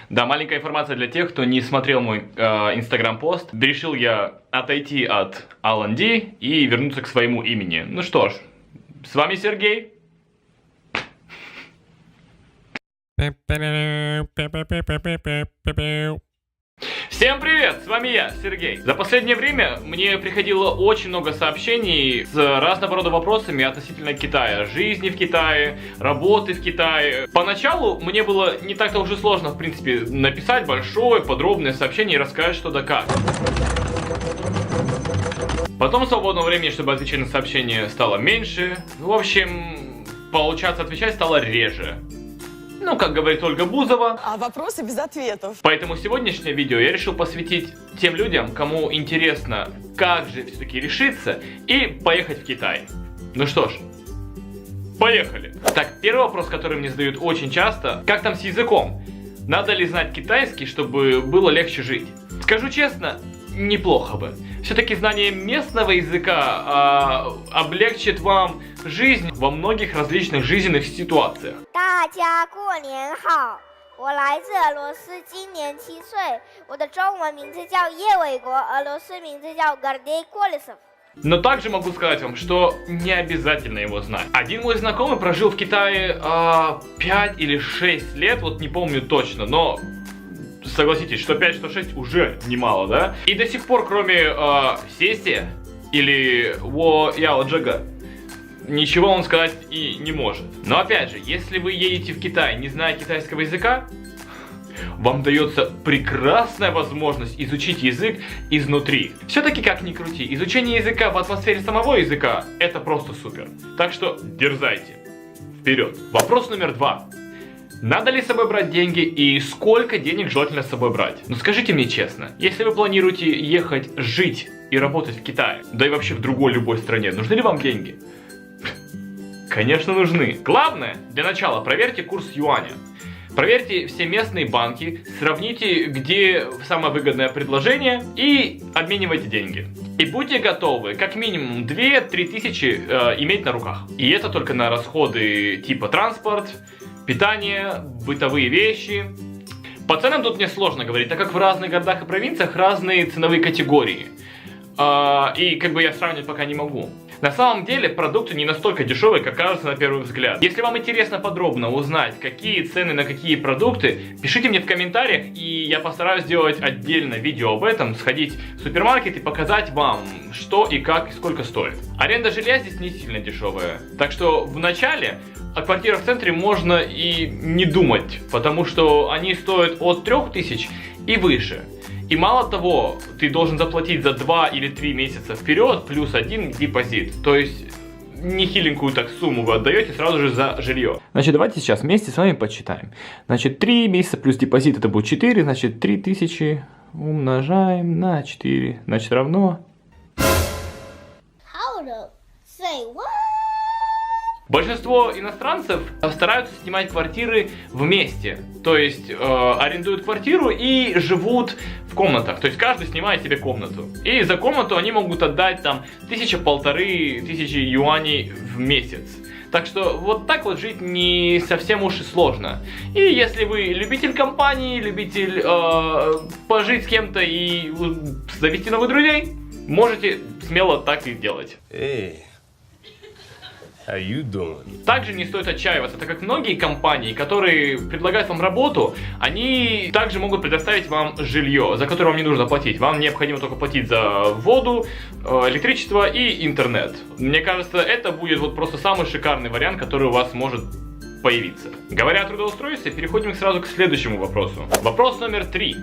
Да, маленькая информация для тех, кто не смотрел мой инстаграм-пост. Решил я отойти от Alan D и вернуться к своему имени. Ну что ж, с вами Сергей. Всем привет, с вами я, Сергей. За последнее время мне приходило очень много сообщений с разного рода вопросами относительно Китая. Жизни в Китае, работы в Китае. Поначалу мне было не так-то уже сложно, в принципе, написать большое, подробное сообщение и рассказать, что да как. Потом свободного времени, чтобы отвечать на сообщения, стало меньше. В общем, получаться отвечать стало реже. Ну, как говорит Ольга Бузова. А вопросы без ответов. Поэтому сегодняшнее видео я решил посвятить тем людям, кому интересно, как же все-таки решиться и поехать в Китай. Ну что ж, поехали. Так, первый вопрос, который мне задают очень часто. Как там с языком? Надо ли знать китайский, чтобы было легче жить? Скажу честно, неплохо бы. Все-таки знание местного языка облегчит вам жизнь во многих различных жизненных ситуациях. 大家过年好，我来自俄罗斯，今年7岁，我的中文名字叫叶伟国，俄罗斯名字叫 Гордей Колесов. Но также могу сказать вам, что не обязательно его знать. Один мой знакомый прожил в Китае 5 или 6 лет, вот не помню точно, но согласитесь, что 5, что 6 уже немало, да? И до сих пор, кроме сессия или во яо джага, ничего он сказать и не может. Но опять же, если вы едете в Китай, не зная китайского языка, вам дается прекрасная возможность изучить язык изнутри. Все-таки, как ни крути, изучение языка в атмосфере самого языка — это просто супер. Так что дерзайте. Вперед. Вопрос номер 2. Надо ли с собой брать деньги и сколько денег желательно с собой брать? Ну скажите мне честно, если вы планируете ехать жить и работать в Китае, да и вообще в другой любой стране, нужны ли вам деньги? Конечно, нужны. Главное, для начала проверьте курс юаня. Проверьте все местные банки, сравните, где самое выгодное предложение и обменивайте деньги. И будьте готовы как минимум 2-3 тысячи иметь на руках. И это только на расходы типа транспорт, питание, бытовые вещи. По ценам тут мне сложно говорить, так как в разных городах и провинциях разные ценовые категории. И как бы я сравнивать пока не могу. На самом деле продукты не настолько дешевые, как кажется на первый взгляд. Если вам интересно подробно узнать, какие цены на какие продукты, пишите мне в комментариях, и я постараюсь сделать отдельно видео об этом, сходить в супермаркет и показать вам, что и как и сколько стоит. Аренда жилья здесь не сильно дешевая, так что в начале о квартирах в центре можно и не думать, потому что они стоят от 3000 и выше. И мало того, ты должен заплатить за 2 или 3 месяца вперед, плюс 1 депозит. То есть, нехиленькую так сумму вы отдаете сразу же за жилье. Значит, давайте сейчас вместе с вами подсчитаем. Значит, 3 месяца плюс депозит это будет 4, значит, 3000 умножаем на 4. Значит, равно... Hold up. Say what? Большинство иностранцев стараются снимать квартиры вместе, то есть арендуют квартиру и живут в комнатах, то есть каждый снимает себе комнату. И за комнату они могут отдать там 1000-1500 юаней в месяц. Так что вот так вот жить не совсем уж и сложно. И если вы любитель компании, любитель пожить с кем-то и завести новых друзей, можете смело так и делать. How you doing? Также не стоит отчаиваться, так как многие компании, которые предлагают вам работу, они также могут предоставить вам жилье, за которое вам не нужно платить. Вам необходимо только платить за воду, электричество и интернет. Мне кажется, это будет вот просто самый шикарный вариант, который у вас может появиться. Говоря о трудоустройстве, переходим сразу к следующему вопросу. Вопрос номер 3.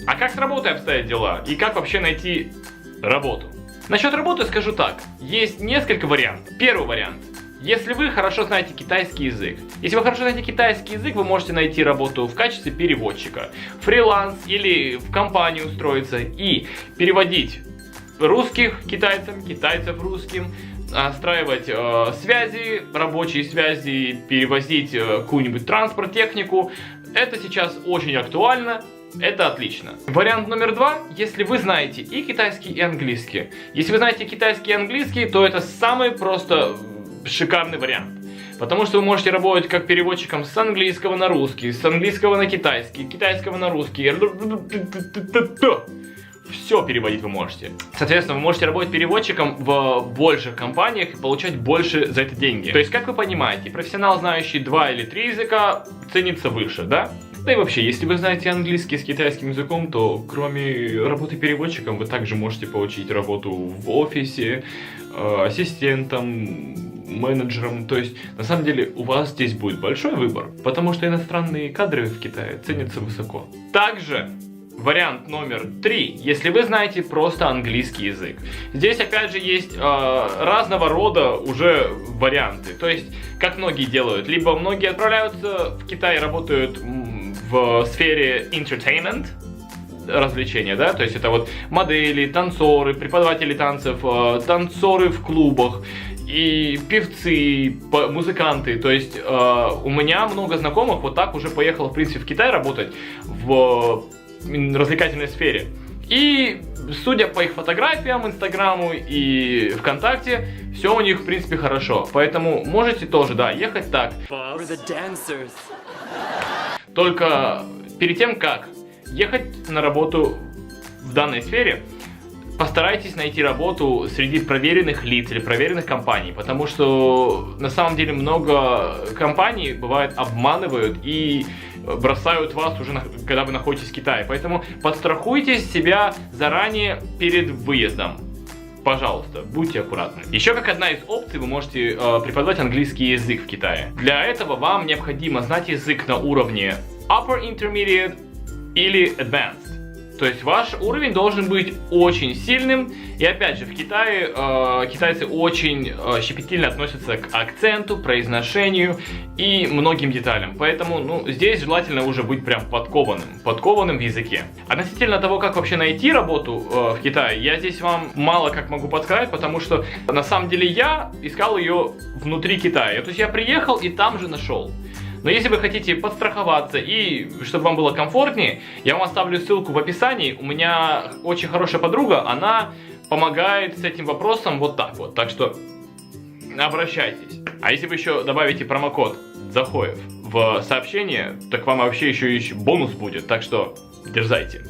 А как с работой обстоят дела? И как вообще найти работу? Насчет работы скажу так, есть несколько вариантов. Первый вариант. Если вы хорошо знаете китайский язык. Если вы хорошо знаете китайский язык, вы можете найти работу в качестве переводчика, фриланс или в компанию устроиться и переводить русских китайцам, китайцев русским, настраивать связи, рабочие связи, перевозить какую-нибудь транспорт, технику. Это сейчас очень актуально. Это отлично. Вариант номер 2, если вы знаете и китайский, и английский. Если вы знаете китайский и английский, то это самый просто шикарный вариант. Потому что вы можете работать как переводчиком с английского на русский, с английского на китайский, китайского на русский. Все переводить вы можете. Соответственно, вы можете работать переводчиком в больших компаниях и получать больше за это деньги. То есть, как вы понимаете, профессионал, знающий 2 или 3 языка, ценится выше, да? Да и вообще, если вы знаете английский с китайским языком, то кроме работы переводчиком, вы также можете получить работу в офисе, ассистентом, менеджером. То есть, на самом деле, у вас здесь будет большой выбор, потому что иностранные кадры в Китае ценятся высоко. Также вариант номер 3, если вы знаете просто английский язык. Здесь опять же есть разного рода уже варианты. То есть, как многие делают, либо многие отправляются в Китай и работают в сфере entertainment, развлечения, да, то есть это вот модели, танцоры, преподаватели танцев, танцоры в клубах и певцы, музыканты. То есть у меня много знакомых вот так уже поехало в принципе в Китай работать в развлекательной сфере. И судя по их фотографиям, Инстаграму и ВКонтакте, все у них в принципе хорошо. Поэтому можете тоже, да, ехать так. Только перед тем, как ехать на работу в данной сфере, постарайтесь найти работу среди проверенных лиц или проверенных компаний, потому что на самом деле много компаний, бывает, обманывают и бросают вас уже, когда вы находитесь в Китае. Поэтому подстрахуйте себя заранее перед выездом. Пожалуйста, будьте аккуратны. Еще как одна из опций вы можете преподавать английский язык в Китае. Для этого вам необходимо знать язык на уровне Upper Intermediate или Advanced. То есть ваш уровень должен быть очень сильным. И опять же, в Китае китайцы очень щепетильно относятся к акценту, произношению и многим деталям. Поэтому здесь желательно уже быть прям подкованным в языке. Относительно того, как вообще найти работу в Китае, я здесь вам мало как могу подсказать, потому что на самом деле я искал ее внутри Китая. То есть я приехал и там же нашел. Но если вы хотите подстраховаться и чтобы вам было комфортнее, я вам оставлю ссылку в описании. У меня очень хорошая подруга, она помогает с этим вопросом вот так вот. Так что обращайтесь. А если вы еще добавите промокод Захоев в сообщение, так вам вообще еще и бонус будет. Так что дерзайте.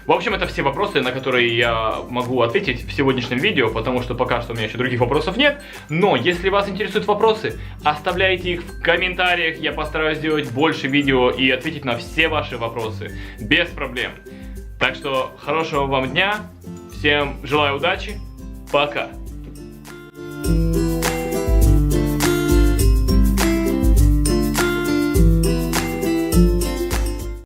В общем, это все вопросы, на которые я могу ответить в сегодняшнем видео, потому что пока что у меня еще других вопросов нет. Но если вас интересуют вопросы, оставляйте их в комментариях, я постараюсь сделать больше видео и ответить на все ваши вопросы без проблем. Так что хорошего вам дня, всем желаю удачи, пока!